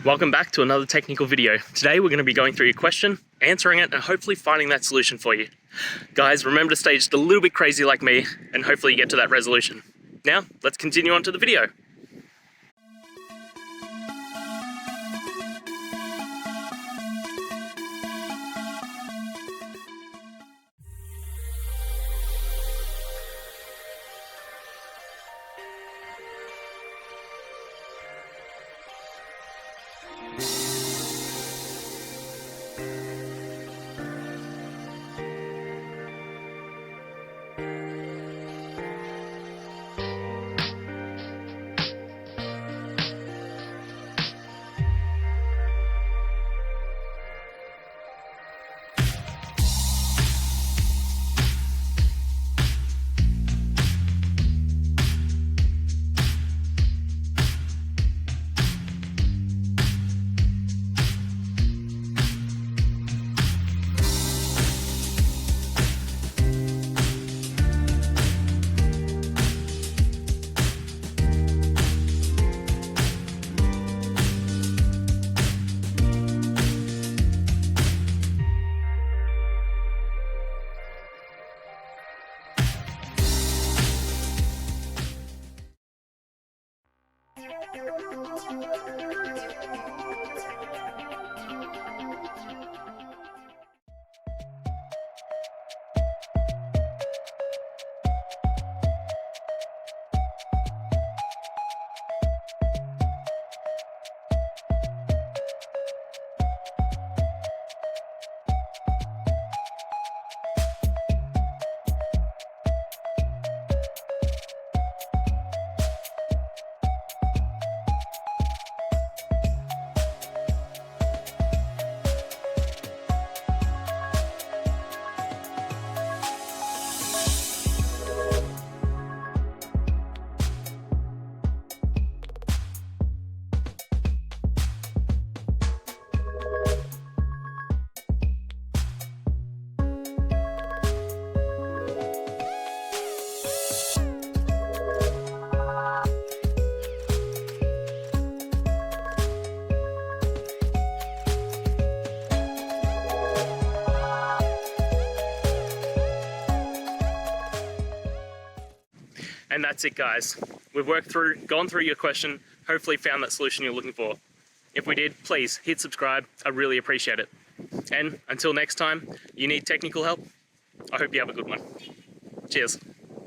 Welcome back to another technical video. Today we're going to be going through your question, answering it, and hopefully finding that solution for you. Guys, remember to stay just a little bit crazy like me, and hopefully you get to that resolution. Now, let's continue on to the video. And that's it, guys. We've gone through your question, hopefully found that solution you're looking for. If we did, please hit subscribe. I really appreciate it. And until next time, you need technical help, I hope you have a good one. Cheers.